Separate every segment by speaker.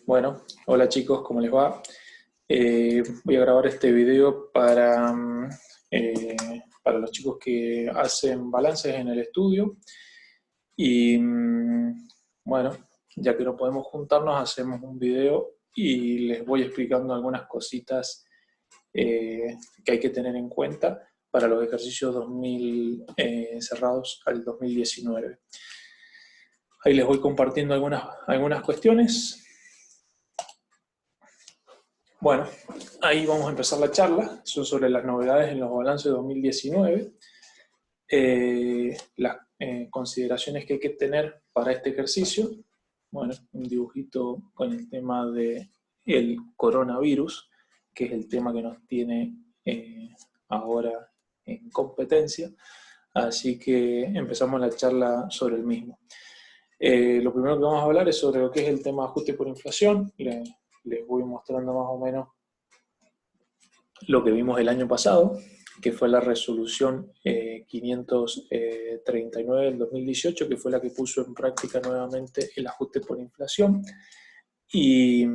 Speaker 1: Bueno, hola chicos, ¿cómo les va? Voy a grabar este video eh, para los chicos que hacen balances en el estudio y bueno, ya que no podemos juntarnos, hacemos un video y les voy explicando algunas cositas que hay que tener en cuenta para los ejercicios 2000 cerrados al 2019. Ahí les voy compartiendo algunas cuestiones. Bueno, ahí vamos a empezar la charla. Son sobre las novedades en los balances de 2019, las consideraciones que hay que tener para este ejercicio. Bueno, un dibujito con el tema del coronavirus, que es el tema que nos tiene ahora en competencia. Así que empezamos la charla sobre el mismo. Lo primero que vamos a hablar es sobre lo que es el tema de ajuste por inflación. Les voy mostrando más o menos lo que vimos el año pasado, que fue la resolución 539 del 2018, que fue la que puso en práctica nuevamente el ajuste por inflación, y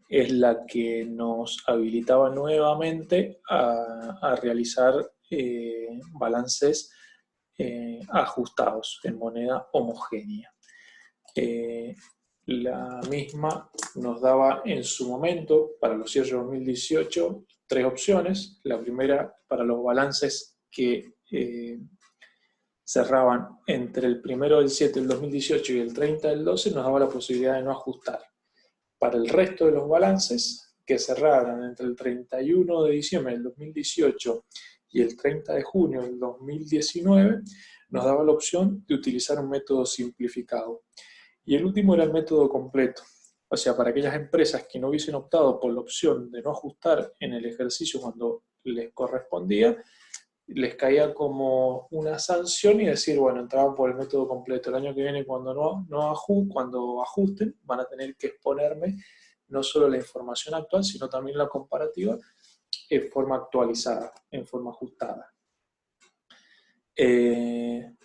Speaker 1: es la que nos habilitaba nuevamente a realizar balances ajustados en moneda homogénea. La misma nos daba en su momento, para los cierres de 2018, tres opciones. La primera, para los balances que cerraban entre el 1 del 7 del 2018 y el 30 del 12, nos daba la posibilidad de no ajustar. Para el resto de los balances que cerraran entre el 31 de diciembre del 2018 y el 30 de junio del 2019, nos daba la opción de utilizar un método simplificado. Y el último era el método completo. O sea, para aquellas empresas que no hubiesen optado por la opción de no ajustar en el ejercicio cuando les correspondía, les caía como una sanción y decir, bueno, entraban por el método completo. El año que viene, cuando ajusten, van a tener que exponerme no solo la información actual, sino también la comparativa en forma actualizada, en forma ajustada.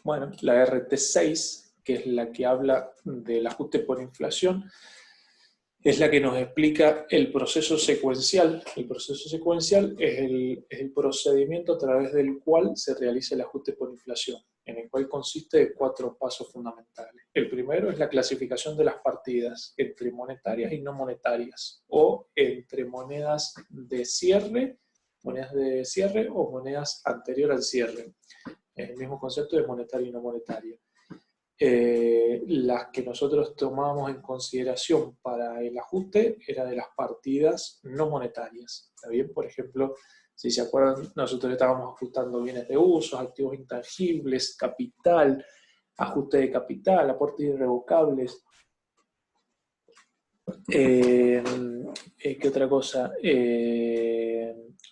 Speaker 1: Bueno, la RT6, que es la que habla del ajuste por inflación, es la que nos explica el proceso secuencial. El proceso secuencial es el procedimiento a través del cual se realiza el ajuste por inflación, en el cual consiste de 4 pasos fundamentales. El primero es la clasificación de las partidas entre monetarias y no monetarias, o entre monedas de cierre o monedas anterior al cierre. El mismo concepto de monetaria y no monetaria. Las que nosotros tomábamos en consideración para el ajuste era de las partidas no monetarias. ¿Está bien? Por ejemplo, si se acuerdan, nosotros estábamos ajustando bienes de uso, activos intangibles, capital, ajuste de capital, aportes irrevocables. ¿Qué otra cosa?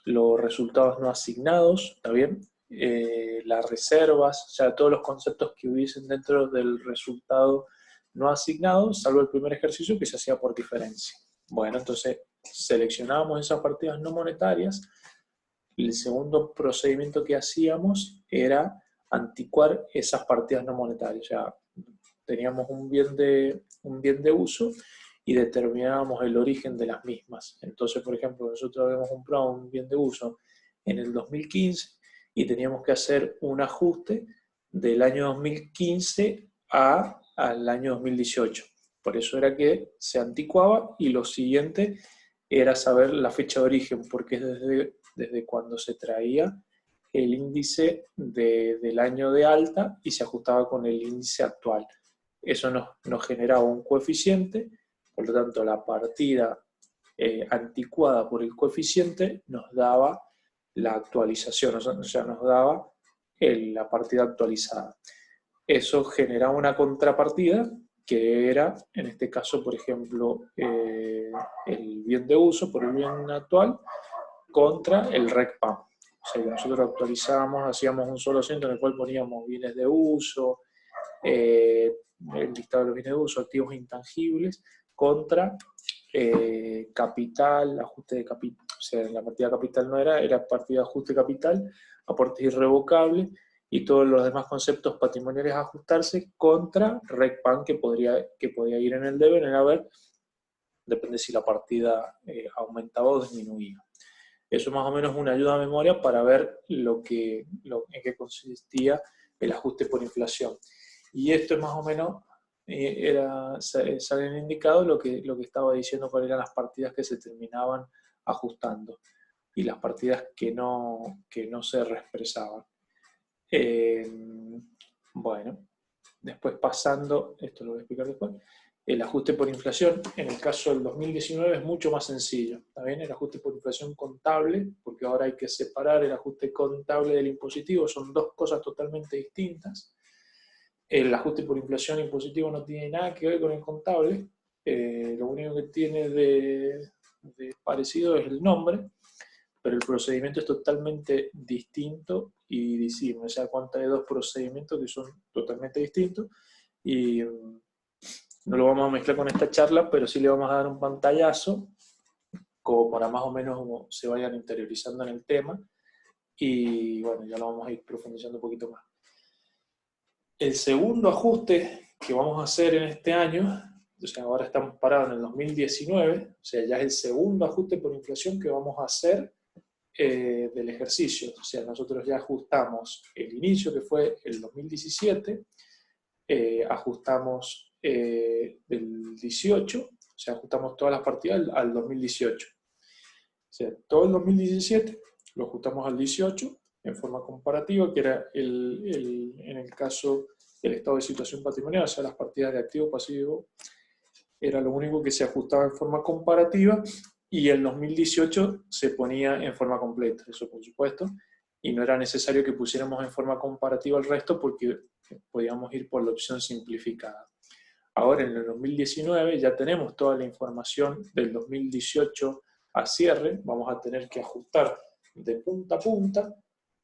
Speaker 1: Los resultados no asignados, ¿está bien? Las reservas, o sea, todos los conceptos que hubiesen dentro del resultado no asignado, salvo el primer ejercicio que se hacía por diferencia. Bueno, entonces seleccionábamos esas partidas no monetarias. El segundo procedimiento que hacíamos era anticuar esas partidas no monetarias. O sea, teníamos un bien de uso y determinábamos el origen de las mismas. Entonces, por ejemplo, nosotros habíamos comprado un bien de uso en el 2015 y teníamos que hacer un ajuste del año 2015 al año 2018. Por eso era que se anticuaba, y lo siguiente era saber la fecha de origen, porque es desde cuando se traía el índice del año de alta y se ajustaba con el índice actual. Eso nos generaba un coeficiente, por lo tanto la partida anticuada por el coeficiente nos daba la actualización, o sea, nos daba la partida actualizada. Eso generaba una contrapartida que era, en este caso, por ejemplo, el bien de uso por el bien actual contra el RECPAM. O sea, que nosotros actualizábamos, hacíamos un solo centro en el cual poníamos bienes de uso, el listado de los bienes de uso, activos intangibles, contra capital, ajuste de capital. O sea, la partida capital no era partida de ajuste de capital, aportes irrevocables y todos los demás conceptos patrimoniales a ajustarse contra RECPAN que podía ir en el debe, en el haber, depende si la partida aumentaba o disminuía. Eso más o menos es una ayuda a memoria para ver en qué consistía el ajuste por inflación. Y esto es más o menos, salen indicados lo que estaba diciendo, cuáles eran las partidas que se terminaban ajustando y las partidas que no se reexpresaban. Bueno, después pasando, esto lo voy a explicar después, el ajuste por inflación, en el caso del 2019 es mucho más sencillo, ¿está bien? El ajuste por inflación contable, porque ahora hay que separar el ajuste contable del impositivo, son dos cosas totalmente distintas. El ajuste por inflación impositivo no tiene nada que ver con el contable, lo único que tiene de parecido es el nombre, pero el procedimiento es totalmente distinto y disímil. O sea, cuenta de dos procedimientos que son totalmente distintos y no lo vamos a mezclar con esta charla, pero sí le vamos a dar un pantallazo como para más o menos se vayan interiorizando en el tema y bueno, ya lo vamos a ir profundizando un poquito más. El segundo ajuste que vamos a hacer en este año, o sea, ahora estamos parados en el 2019, o sea, ya es el segundo ajuste por inflación que vamos a hacer del ejercicio. O sea, nosotros ya ajustamos el inicio, que fue el 2017, ajustamos del 18, o sea, ajustamos todas las partidas al 2018. O sea, todo el 2017 lo ajustamos al 18 en forma comparativa, que era en el caso del estado de situación patrimonial, o sea, las partidas de activo pasivo, era lo único que se ajustaba en forma comparativa, y el 2018 se ponía en forma completa, eso por supuesto, y no era necesario que pusiéramos en forma comparativa el resto porque podíamos ir por la opción simplificada. Ahora en el 2019 ya tenemos toda la información del 2018 a cierre, vamos a tener que ajustar de punta a punta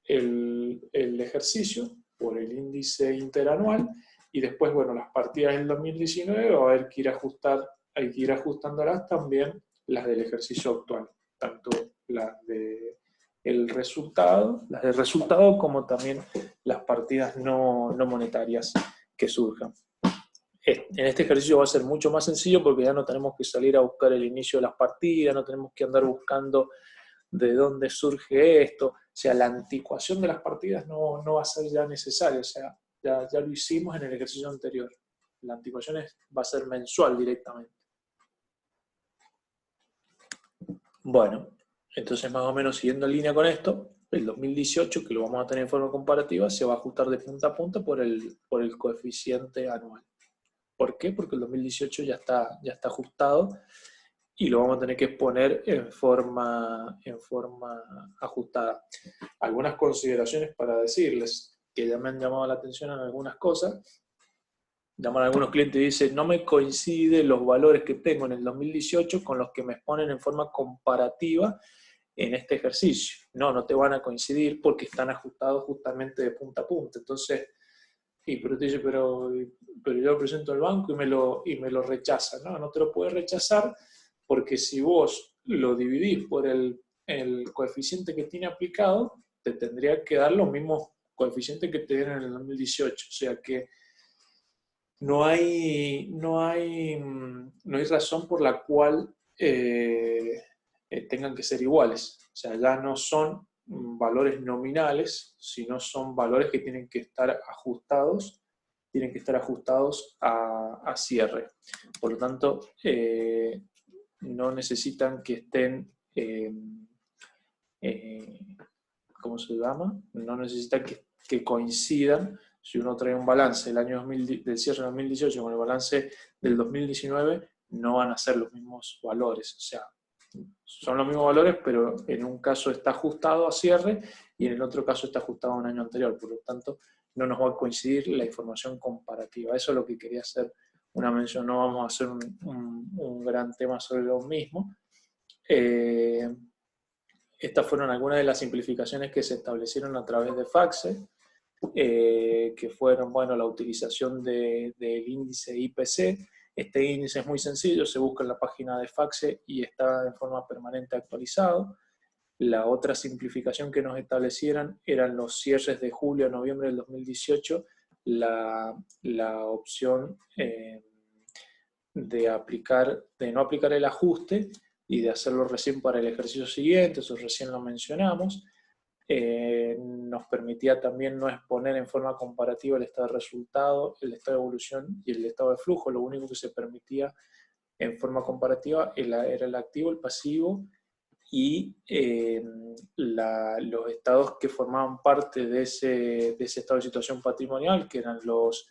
Speaker 1: el ejercicio por el índice interanual, y después, bueno, las partidas del 2019 va a haber que hay que ir ajustándolas también las del ejercicio actual, tanto las del resultado como también las partidas no monetarias que surjan. En este ejercicio va a ser mucho más sencillo porque ya no tenemos que salir a buscar el inicio de las partidas, no tenemos que andar buscando de dónde surge esto, o sea, la anticuación de las partidas no va a ser ya necesaria, o sea, ya lo hicimos en el ejercicio anterior. La anticuación va a ser mensual directamente. Bueno, entonces más o menos siguiendo en línea con esto, el 2018, que lo vamos a tener en forma comparativa, se va a ajustar de punta a punta por el coeficiente anual. ¿Por qué? Porque el 2018 ya está ajustado y lo vamos a tener que exponer en forma ajustada. Algunas consideraciones para decirles, que ya me han llamado la atención en algunas cosas. Llaman a algunos clientes y dicen, no me coinciden los valores que tengo en el 2018 con los que me exponen en forma comparativa en este ejercicio. No te van a coincidir porque están ajustados justamente de punta a punta. Entonces, pero te dice, pero yo lo presento al banco y me lo rechaza. No te lo puede rechazar porque si vos lo dividís por el coeficiente que tiene aplicado, te tendría que dar los mismos coeficientes que te dieron en el 2018. O sea que no hay razón por la cual tengan que ser iguales. O sea, ya no son valores nominales, sino son valores que tienen que estar ajustados a cierre. Por lo tanto, no necesitan que estén, ¿cómo se llama? No necesitan que coincidan. Si uno trae un balance del año del cierre del 2018 con el balance del 2019, no van a ser los mismos valores. O sea, son los mismos valores, pero en un caso está ajustado a cierre y en el otro caso está ajustado a un año anterior. Por lo tanto, no nos va a coincidir la información comparativa. Eso es lo que quería hacer una mención. No vamos a hacer un gran tema sobre lo mismo. Estas fueron algunas de las simplificaciones que se establecieron a través de FACSE, que fueron, bueno, la utilización del índice IPC. Este índice es muy sencillo, se busca en la página de FACSE y está en forma permanente actualizado. La otra simplificación que nos establecieran eran los cierres de julio a noviembre del 2018, la opción de no aplicar el ajuste y de hacerlo recién para el ejercicio siguiente, eso recién lo mencionamos. Nos permitía también no exponer en forma comparativa el estado de resultado, el estado de evolución y el estado de flujo. Lo único que se permitía en forma comparativa era el activo, el pasivo y los estados que formaban parte de ese estado de situación patrimonial, que eran los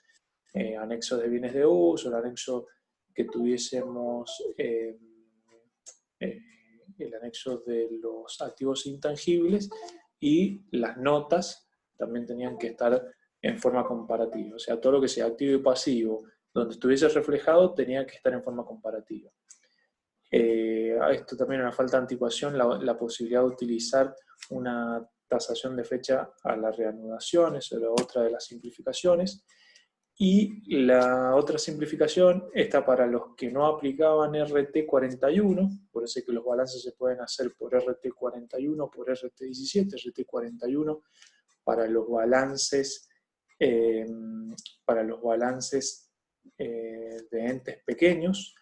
Speaker 1: anexos de bienes de uso, el anexo que tuviésemos, el anexo de los activos intangibles, y las notas también tenían que estar en forma comparativa. O sea, todo lo que sea activo y pasivo, donde estuviese reflejado, tenía que estar en forma comparativa. Esto también una falta de anticuación, la posibilidad de utilizar una tasación de fecha a la reanudación, eso era otra de las simplificaciones. Y la otra simplificación está para los que no aplicaban RT41, por eso es que los balances se pueden hacer por RT41, por RT17, RT41 para los balances, de entes pequeños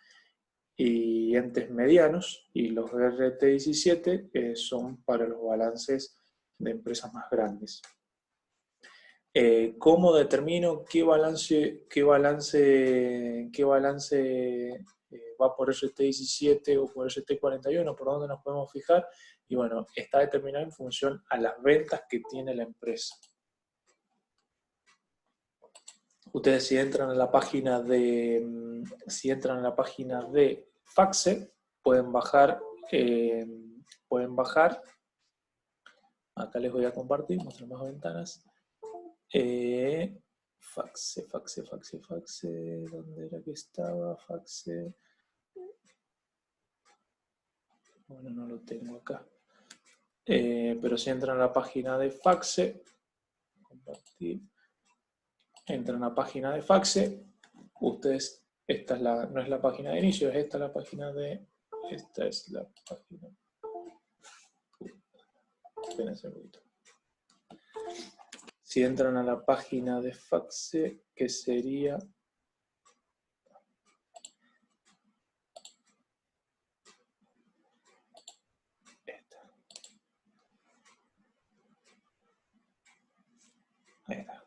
Speaker 1: y entes medianos, y los RT17 son para los balances de empresas más grandes. ¿Cómo determino qué balance va por RT17 o por RT41? ¿Por dónde nos podemos fijar? Y bueno, está determinado en función a las ventas que tiene la empresa. Ustedes si entran a la página de FACSE, pueden bajar, acá les voy a compartir, mostrar más ventanas. FACSE, ¿dónde era que estaba? FACSE. Bueno, no lo tengo acá. Pero si entran a la página de FACSE, compartir. Entran a la página de FACSE, ustedes, no es la página de inicio, esta es la página de, esta es la página. Espérense un poquito. Si entran a la página de FACSE, que sería esta. Ahí está.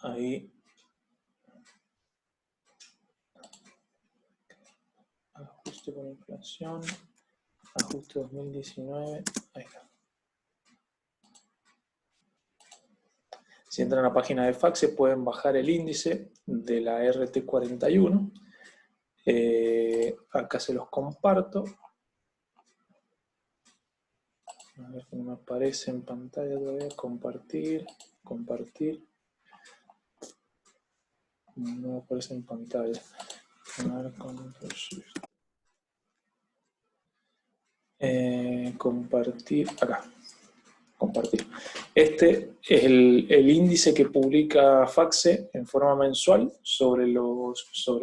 Speaker 1: Ahí. Ajuste por inflación. Ajuste 2019. Ahí está. Si entran a la página de FACSE pueden bajar el índice de la RT41. Acá se los comparto. A ver que no me aparece en pantalla todavía. Compartir. No me aparece en pantalla. A ver, compartir. Acá. Compartir. Este es el índice que publica FACSE en forma mensual sobre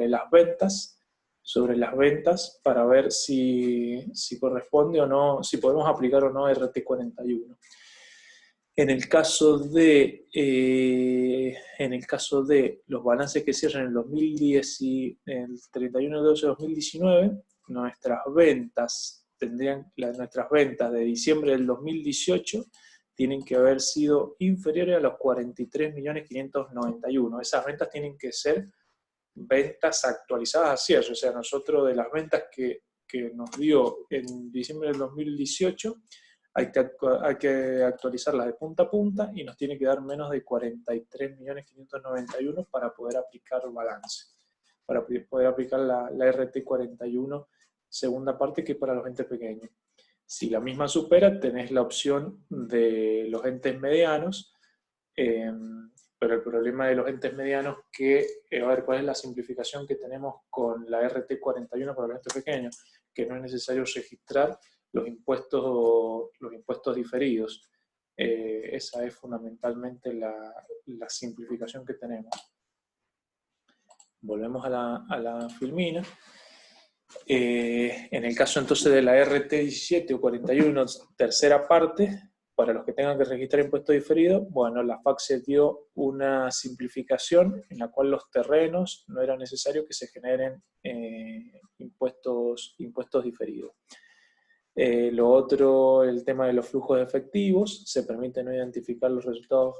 Speaker 1: las ventas para ver si corresponde o no, si podemos aplicar o no RT41. En el caso de los balances que cierran en el 2010 y el 31 de 12 de 2019, nuestras ventas de diciembre del 2018 tienen que haber sido inferiores a los 43.591.000. Esas ventas tienen que ser ventas actualizadas a cierre, o sea, nosotros de las ventas que nos dio en diciembre del 2018, hay que actualizarlas de punta a punta y nos tiene que dar menos de 43.591.000 para poder aplicar el balance, para poder aplicar la RT41 segunda parte, que es para los entes pequeños. Si la misma supera, tenés la opción de los entes medianos, pero el problema de los entes medianos que, a ver, ¿cuál es la simplificación que tenemos con la RT41 para los entes pequeños? Que no es necesario registrar los impuestos diferidos. Esa es fundamentalmente la simplificación que tenemos. Volvemos a la filmina. En el caso entonces de la RT 17 o 41, tercera parte, para los que tengan que registrar impuesto diferido, bueno, la FAC se dio una simplificación en la cual los terrenos no era necesario que se generen impuestos diferidos. Lo otro, el tema de los flujos de efectivos, se permite no identificar los resultados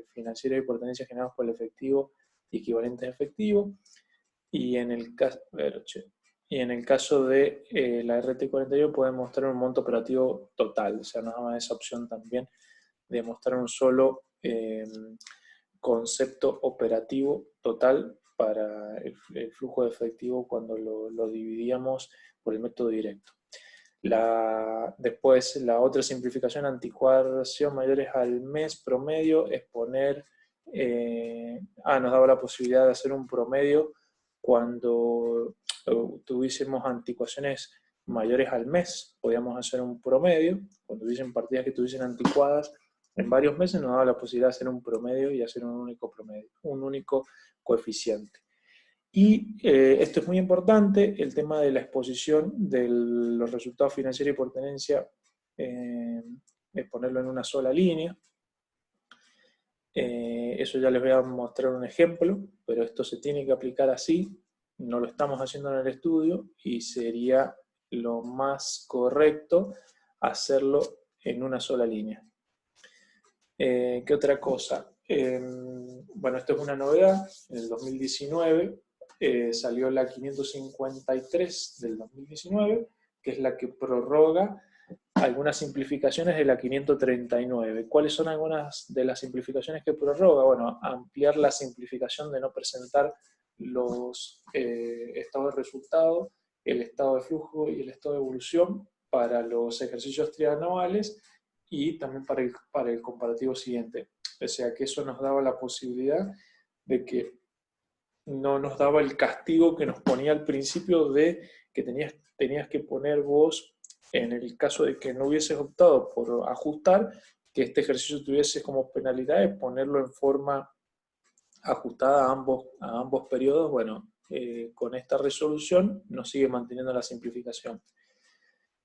Speaker 1: financieros y por tenencia generados por el efectivo y equivalentes a efectivo. Y en el caso de la RT41 puede mostrar un monto operativo total, o sea, nos da esa opción también de mostrar un solo concepto operativo total para el flujo de efectivo cuando lo dividíamos por el método directo. Después, la otra simplificación, anticuación mayores al mes promedio, es poner, nos daba la posibilidad de hacer un promedio cuando tuviésemos anticuaciones mayores al mes, podíamos hacer un promedio, cuando hubiesen partidas que estuviesen anticuadas en varios meses, nos daba la posibilidad de hacer un promedio y hacer un único promedio, un único coeficiente. Y esto es muy importante, el tema de la exposición de los resultados financieros y por tenencia, es ponerlo en una sola línea. Eso ya les voy a mostrar un ejemplo, pero esto se tiene que aplicar así, no lo estamos haciendo en el estudio y sería lo más correcto hacerlo en una sola línea. ¿Qué otra cosa? Bueno, esto es una novedad, en el 2019 salió la 553 del 2019, que es la que prorroga algunas simplificaciones de la 539. ¿Cuáles son algunas de las simplificaciones que prorroga? Bueno, ampliar la simplificación de no presentar los estados de resultado, el estado de flujo y el estado de evolución para los ejercicios trianuales y también para el comparativo siguiente. O sea que eso nos daba la posibilidad de que no nos daba el castigo que nos ponía al principio de que tenías que poner vos, en el caso de que no hubieses optado por ajustar, que este ejercicio tuviese como penalidad ponerlo en forma ajustada a ambos periodos. Bueno, con esta resolución nos sigue manteniendo la simplificación.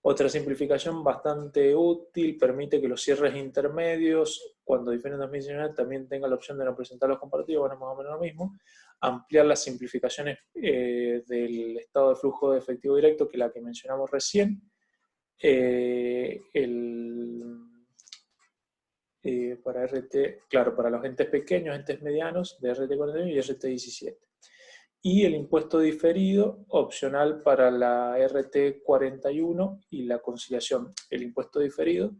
Speaker 1: Otra simplificación bastante útil, permite que los cierres intermedios, cuando difieren 2019, también tengan la opción de no presentar los comparativos, bueno, más o menos lo mismo. Ampliar las simplificaciones del estado de flujo de efectivo directo, que es la que mencionamos recién. Para RT, claro, para los entes pequeños, entes medianos, de RT41 y RT17. Y el impuesto diferido, opcional para la RT41 y la conciliación. El impuesto diferido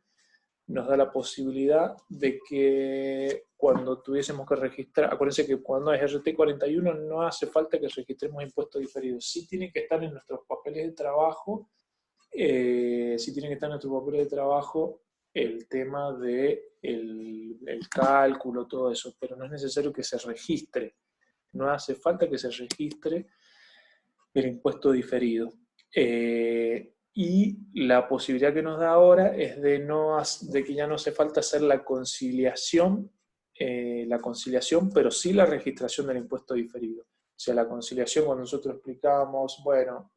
Speaker 1: nos da la posibilidad de que cuando tuviésemos que registrar, acuérdense que cuando es RT41 no hace falta que registremos impuestos diferidos, sí tienen que estar en nuestros papeles de trabajo, el tema de el cálculo, todo eso, pero no es necesario que se registre. No hace falta que se registre el impuesto diferido. Y la posibilidad que nos da ahora es de que ya no hace falta hacer la conciliación, pero sí la registración del impuesto diferido. O sea, la conciliación, cuando nosotros explicábamos, bueno,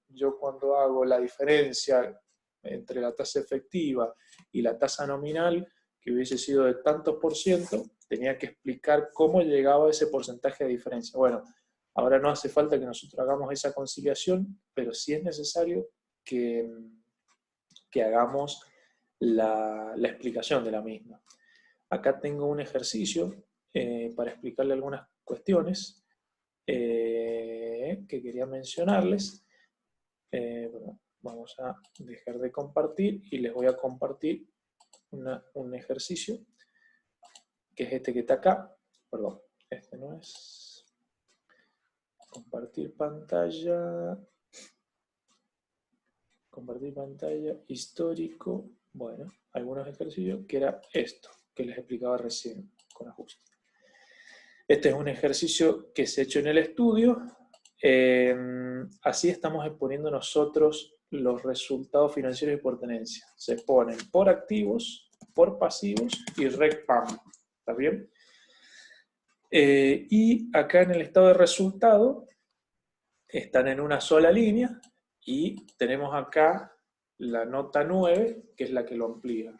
Speaker 1: yo cuando hago la diferencia entre la tasa efectiva y la tasa nominal, que hubiese sido de tantos por ciento, tenía que explicar cómo llegaba ese porcentaje de diferencia. Bueno, ahora no hace falta que nosotros hagamos esa conciliación, pero sí es necesario que hagamos la explicación de la misma. Acá tengo un ejercicio para explicarle algunas cuestiones que quería mencionarles. Bueno, vamos a dejar de compartir y les voy a compartir un ejercicio, que es este que está acá. Perdón, este no es. Compartir pantalla. Compartir pantalla, histórico. Bueno, algunos ejercicios, que era esto, que les explicaba recién con ajuste. Este es un ejercicio que se ha hecho en el estudio. Así estamos exponiendo nosotros los resultados financieros y por tenencia. Se ponen por activos, por pasivos y Reg PAM. ¿Está bien? Y acá en el estado de resultado están en una sola línea y tenemos acá la nota 9, que es la que lo amplía.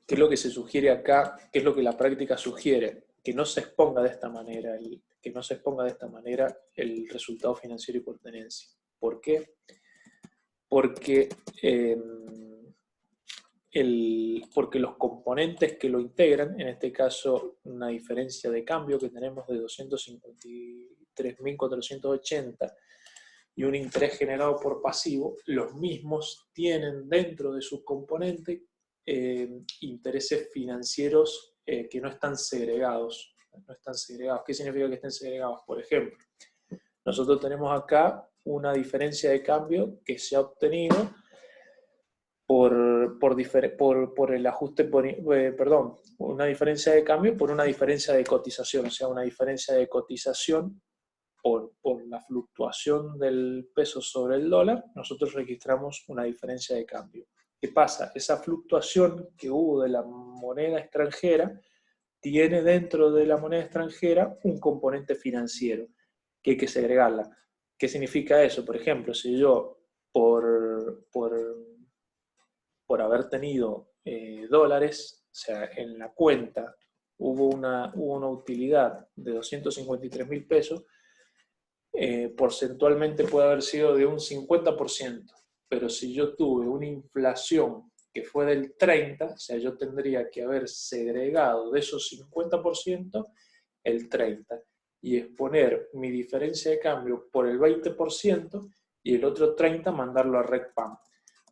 Speaker 1: ¿Qué es lo que se sugiere acá? ¿Qué es lo que la práctica sugiere? Que no se exponga de esta manera el resultado financiero y por tenencia. ¿Por qué? Porque, porque los componentes que lo integran, en este caso una diferencia de cambio que tenemos de 253.480 y un interés generado por pasivo, los mismos tienen dentro de sus componentes intereses financieros que no están segregados. ¿Qué significa que estén segregados? Por ejemplo, nosotros tenemos acá una diferencia de cambio que se ha obtenido por el ajuste, una diferencia de cambio por una diferencia de cotización, o sea, una diferencia de cotización por la fluctuación del peso sobre el dólar, nosotros registramos una diferencia de cambio. ¿Qué pasa? Esa fluctuación que hubo de la moneda extranjera tiene dentro de la moneda extranjera un componente financiero que hay que segregarla. ¿Qué significa eso? Por ejemplo, si yo por haber tenido dólares, o sea, en la cuenta hubo una utilidad de 253.000 pesos, porcentualmente puede haber sido de un 50%, pero si yo tuve una inflación que fue del 30%, o sea, yo tendría que haber segregado de esos 50% el 30% y exponer mi diferencia de cambio por el 20% y el otro 30% mandarlo a RECPAM.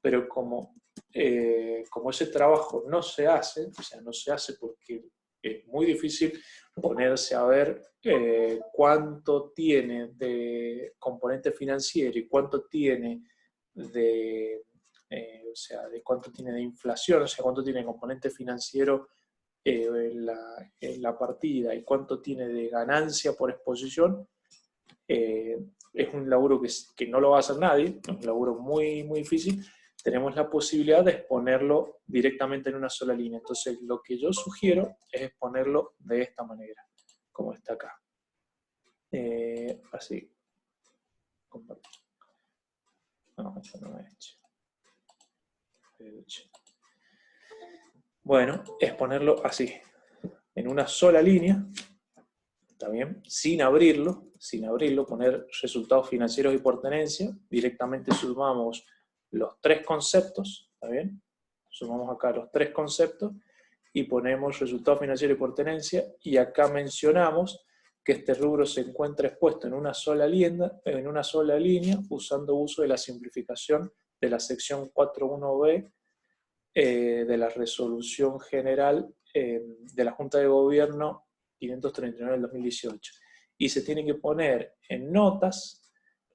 Speaker 1: Pero como ese trabajo no se hace, o sea, no se hace porque es muy difícil ponerse a ver cuánto tiene de componente financiero y cuánto tiene de, de cuánto tiene de inflación, o sea, cuánto tiene de componente financiero en la partida y cuánto tiene de ganancia por exposición. Es un laburo que no lo va a hacer nadie, es un laburo muy, muy difícil. Tenemos la posibilidad de exponerlo directamente en una sola línea. Entonces, lo que yo sugiero es exponerlo de esta manera, como está acá. Así. Compartir. No, eso no he hecho. Bueno, exponerlo así, en una sola línea, ¿está bien? Sin abrirlo, poner resultados financieros y por tenencia, directamente sumamos los tres conceptos, ¿está bien? Sumamos acá los tres conceptos y ponemos resultados financieros y por tenencia, y acá mencionamos que este rubro se encuentra expuesto en una sola línea usando uso de la simplificación de la sección 4.1b de la resolución general de la Junta de Gobierno 539 del 2018. Y se tiene que poner en notas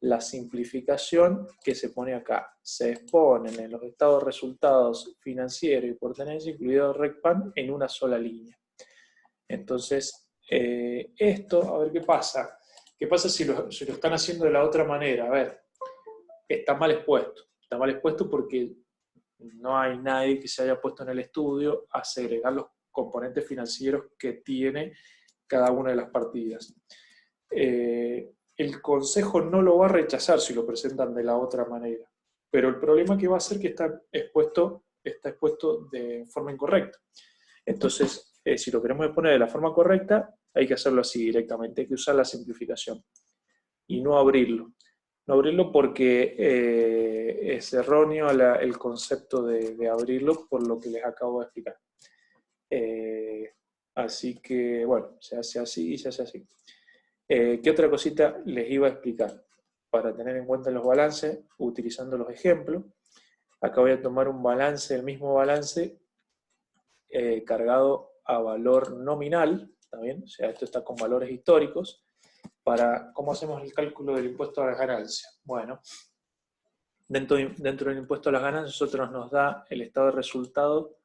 Speaker 1: la simplificación que se pone acá. Se exponen en los estados de resultados financieros y por tenencia, incluido RECPAM, en una sola línea. Entonces, esto, a ver qué pasa. ¿Qué pasa si lo están haciendo de la otra manera? A ver, está mal expuesto. Está mal expuesto porque no hay nadie que se haya puesto en el estudio a segregar los componentes financieros que tiene cada una de las partidas. El consejo no lo va a rechazar si lo presentan de la otra manera, pero el problema que va a ser que está expuesto de forma incorrecta. Entonces, si lo queremos exponer de la forma correcta, hay que hacerlo así directamente, hay que usar la simplificación y no abrirlo. No abrirlo porque es erróneo el concepto de abrirlo por lo que les acabo de explicar. Así que, bueno, se hace así y se hace así. ¿Qué otra cosita les iba a explicar? Para tener en cuenta los balances, utilizando los ejemplos. Acá voy a tomar un balance, el mismo balance, cargado a valor nominal, ¿está bien? O sea, esto está con valores históricos. ¿Cómo hacemos el cálculo del impuesto a las ganancias? Bueno, dentro del impuesto a las ganancias, nosotros nos da el estado de resultado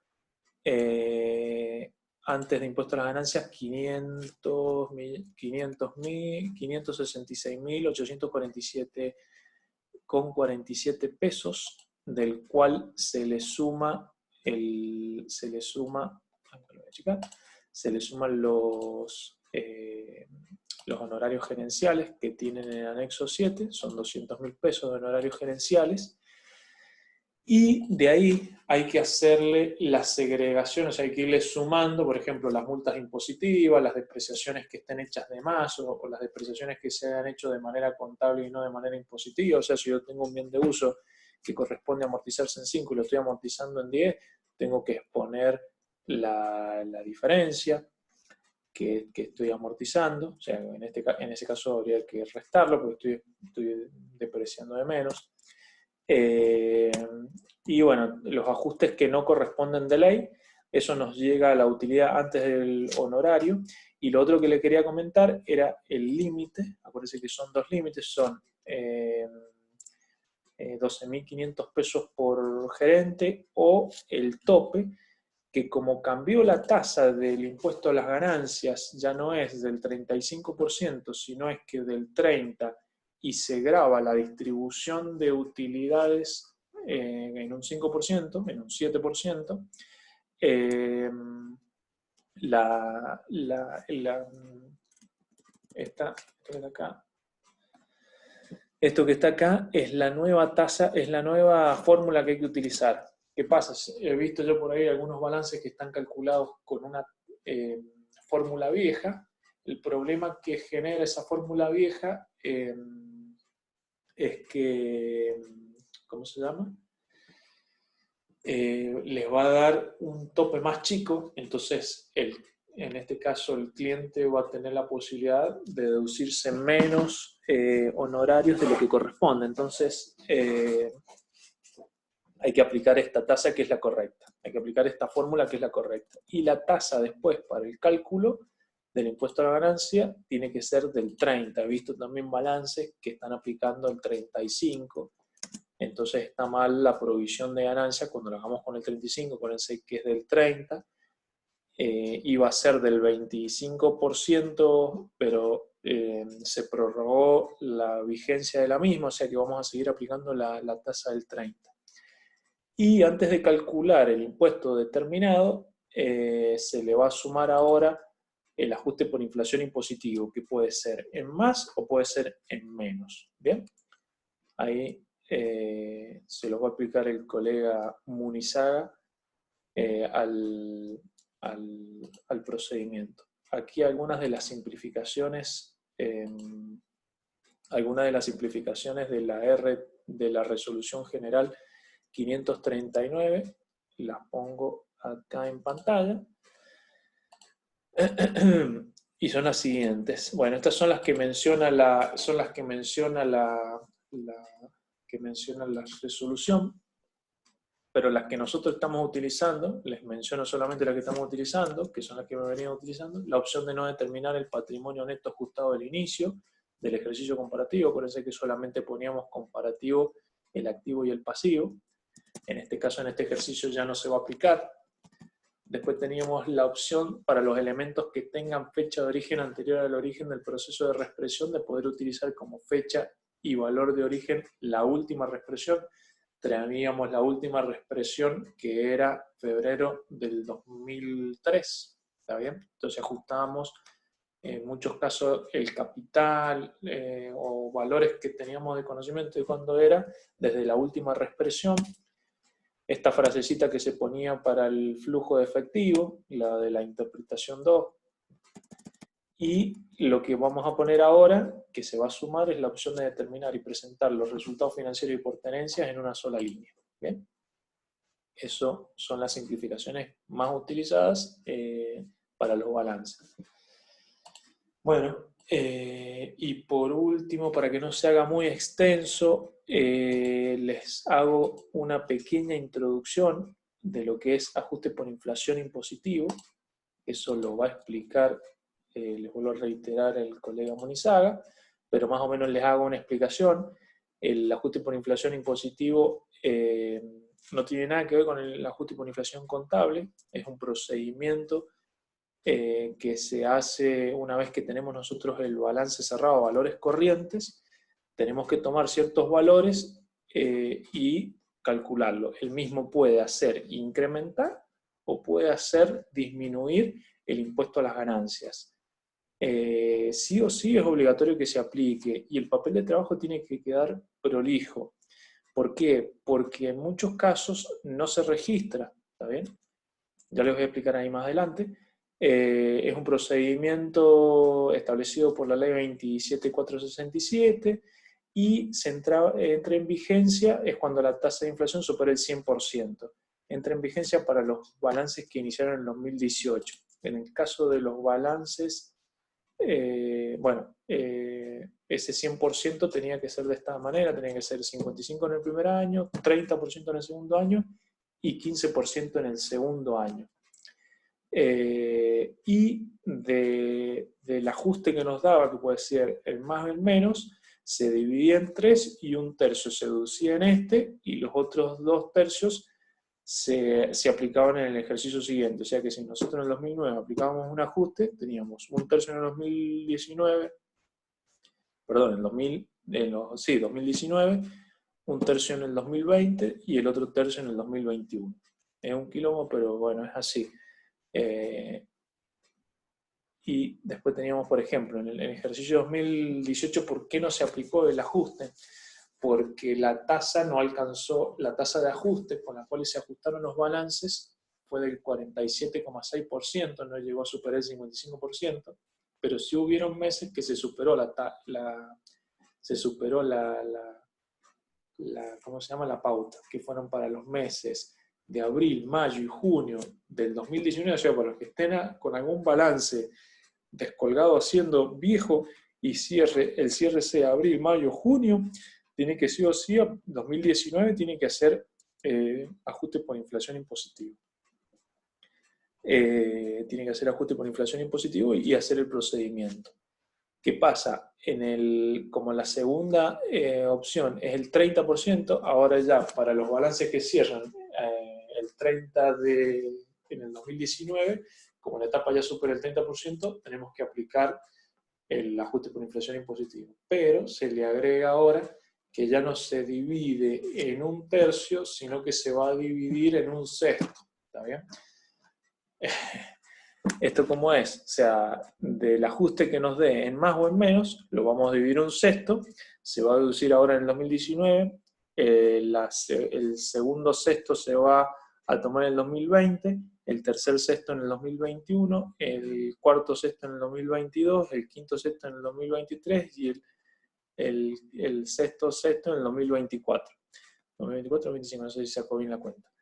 Speaker 1: antes de impuesto a las ganancias 566.847,47 pesos, del cual se le suma se le suma, se le suman los honorarios gerenciales que tienen en el anexo 7, son 200.000 pesos de honorarios gerenciales, y de ahí hay que hacerle la segregación, o sea, hay que irle sumando, por ejemplo, las multas impositivas, las depreciaciones que estén hechas de más, o las depreciaciones que se hayan hecho de manera contable y no de manera impositiva. O sea, si yo tengo un bien de uso que corresponde a amortizarse en 5 y lo estoy amortizando en 10, tengo que exponer la diferencia que estoy amortizando. O sea, en ese caso habría que restarlo porque estoy depreciando de menos. Y bueno, los ajustes que no corresponden de ley, eso nos llega a la utilidad antes del honorario. Y lo otro que le quería comentar era el límite. Acuérdense que son dos límites, son 12.500 pesos por gerente, o el tope, que como cambió la tasa del impuesto a las ganancias, ya no es del 35%, sino es que del 30%, y se grava la distribución de utilidades en un 5%, en un 7%, esto que está acá es la nueva tasa, es la nueva fórmula que hay que utilizar. ¿Qué pasa? He visto yo por ahí algunos balances que están calculados con una fórmula vieja. El problema que genera esa fórmula vieja es que, ¿cómo se llama? Les va a dar un tope más chico, entonces en este caso el cliente va a tener la posibilidad de deducirse menos honorarios de lo que corresponde. Entonces hay que aplicar esta tasa que es la correcta, hay que aplicar esta fórmula que es la correcta. Y la tasa después para el cálculo del impuesto a la ganancia tiene que ser del 30. He visto también balances que están aplicando el 35. Entonces está mal la provisión de ganancia cuando lo hagamos con el 35, acuérdense que es del 30, iba a ser del 25%, pero se prorrogó la vigencia de la misma, o sea que vamos a seguir aplicando la tasa del 30. Y antes de calcular el impuesto determinado, se le va a sumar ahora el ajuste por inflación impositivo, que puede ser en más o puede ser en menos. ¿Bien? Ahí se lo va a aplicar el colega Munizaga al procedimiento. Aquí algunas de las simplificaciones, de la resolución general 539, las pongo acá en pantalla. Y son las siguientes. Bueno, estas son las que menciona la resolución, pero las que nosotros estamos utilizando, les menciono solamente las que estamos utilizando, que son las que me venía utilizando, la opción de no determinar el patrimonio neto ajustado del inicio del ejercicio comparativo. Acuérdense que solamente poníamos comparativo el activo y el pasivo. En este caso, en este ejercicio ya no se va a aplicar. Después teníamos la opción para los elementos que tengan fecha de origen anterior al origen del proceso de reexpresión, de poder utilizar como fecha y valor de origen la última reexpresión. Traíamos la última reexpresión que era febrero del 2003, ¿está bien? Entonces ajustábamos en muchos casos el capital o valores que teníamos de conocimiento de cuándo era, desde la última reexpresión. Esta frasecita que se ponía para el flujo de efectivo, la de la interpretación 2. Y lo que vamos a poner ahora, que se va a sumar, es la opción de determinar y presentar los resultados financieros y por tenencias en una sola línea. ¿Bien? Esas son las simplificaciones más utilizadas para los balances. Bueno, y por último, para que no se haga muy extenso, les hago una pequeña introducción de lo que es ajuste por inflación impositivo. Eso lo va a explicar, les vuelvo a reiterar, el colega Munizaga, pero más o menos les hago una explicación. El ajuste por inflación impositivo no tiene nada que ver con el ajuste por inflación contable, es un procedimiento que se hace una vez que tenemos nosotros el balance cerrado a valores corrientes. Tenemos que tomar ciertos valores y calcularlo. El mismo puede hacer incrementar o puede hacer disminuir el impuesto a las ganancias. Sí o sí es obligatorio que se aplique y el papel de trabajo tiene que quedar prolijo. ¿Por qué? Porque en muchos casos no se registra, ¿está bien? Ya les voy a explicar ahí más adelante. Es un procedimiento establecido por la ley 27467 y entra en vigencia es cuando la tasa de inflación supera el 100%. Entra en vigencia para los balances que iniciaron en 2018. En el caso de los balances, ese 100% tenía que ser de esta manera, tenía que ser 55% en el primer año, 30% en el segundo año y 15% en el segundo año. Y del ajuste que nos daba, que puede ser el más o el menos, se dividía en 3 y 1/3 se deducía en este y los otros 2/3 se aplicaban en el ejercicio siguiente. O sea que si nosotros en el 2009 aplicábamos un ajuste, teníamos 1/3 en el 2019, perdón, en 2019, 1/3 en el 2020 y el otro tercio en el 2021. Es un quilombo, pero bueno, es así. Y después teníamos, por ejemplo, en el ejercicio 2018, ¿por qué no se aplicó el ajuste? Porque la tasa no alcanzó, la tasa de ajuste con la cual se ajustaron los balances fue del 47,6%, no llegó a superar el 55%, pero sí hubieron meses que se superó ¿cómo se llama? La pauta, que fueron para los meses de abril, mayo y junio del 2019, o sea, para los que estén con algún balance descolgado haciendo viejo y el cierre sea abril, mayo, junio, tiene que sí o sí, 2019 tiene que hacer ajuste por inflación impositivo. Tiene que hacer ajuste por inflación impositivo y hacer el procedimiento. ¿Qué pasa? Como la segunda opción es el 30%, ahora ya para los balances que cierran el 30 en el 2019, como la etapa ya supera el 30%, tenemos que aplicar el ajuste por inflación impositivo. Pero se le agrega ahora que ya no se divide en 1/3, sino que se va a dividir en 1/6. ¿Está bien? ¿Esto cómo es? O sea, del ajuste que nos dé en más o en menos, lo vamos a dividir en 1/6, se va a deducir ahora en el 2019, el segundo sexto se va a tomar en el 2020, el tercer sexto en el 2021, el cuarto sexto en el 2022, el quinto sexto en el 2023 y el sexto sexto en el 2024. 2024 o 2025, no sé si sacó bien la cuenta.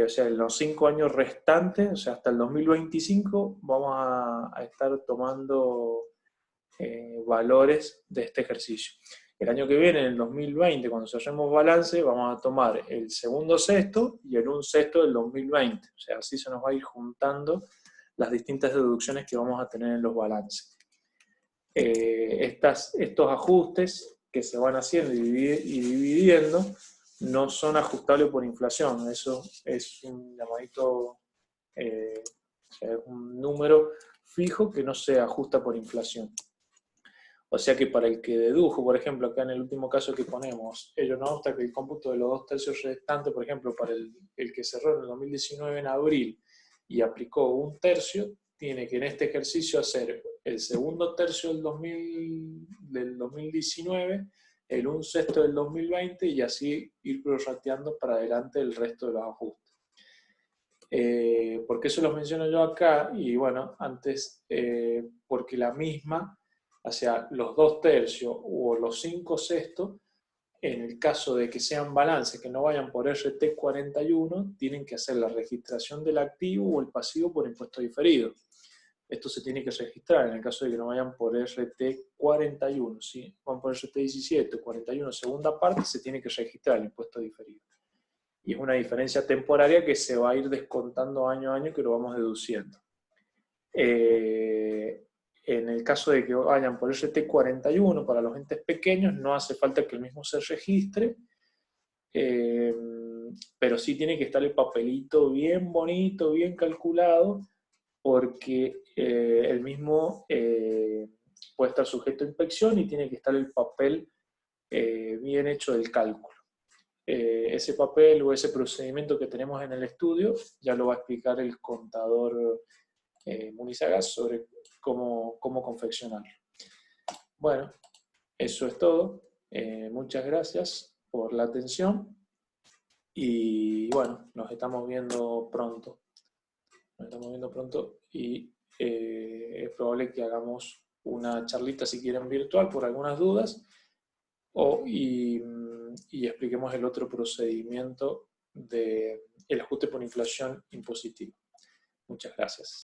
Speaker 1: O sea, en los 5 años restantes, o sea, hasta el 2025, vamos a estar tomando valores de este ejercicio. El año que viene, en el 2020, cuando cerremos balance, vamos a tomar el segundo sexto y el 1/6 del 2020. O sea, así se nos va a ir juntando las distintas deducciones que vamos a tener en los balances. Estos ajustes que se van haciendo y dividiendo no son ajustables por inflación. Eso es un llamadito, un número fijo que no se ajusta por inflación. O sea que para el que dedujo, por ejemplo, acá en el último caso que ponemos, ello no obsta que el cómputo de los 2/3 restantes, por ejemplo, para el que cerró en el 2019 en abril y aplicó 1/3, tiene que en este ejercicio hacer el segundo tercio del 2019, el 1/6 del 2020 y así ir prorrateando para adelante el resto de los ajustes. ¿Por qué eso los menciono yo acá? Y bueno, antes, porque la misma, o sea, los 2/3 o los 5/6, en el caso de que sean balances que no vayan por RT41, tienen que hacer la registración del activo o el pasivo por impuesto diferido. Esto se tiene que registrar en el caso de que no vayan por RT41. Si van por RT17, 41, segunda parte, se tiene que registrar el impuesto diferido. Y es una diferencia temporaria que se va a ir descontando año a año que lo vamos deduciendo. En el caso de que vayan por RT41 para los entes pequeños, no hace falta que el mismo se registre, pero sí tiene que estar el papelito bien bonito, bien calculado, porque el mismo puede estar sujeto a inspección y tiene que estar el papel bien hecho del cálculo. ese papel o ese procedimiento que tenemos en el estudio ya lo va a explicar el contador Munizaga sobre cómo confeccionarlo. Bueno, eso es todo. Muchas gracias por la atención y bueno, nos estamos viendo pronto. Nos estamos viendo pronto y es probable que hagamos una charlita, si quieren, virtual por algunas dudas y expliquemos el otro procedimiento del ajuste por inflación impositivo. Muchas gracias.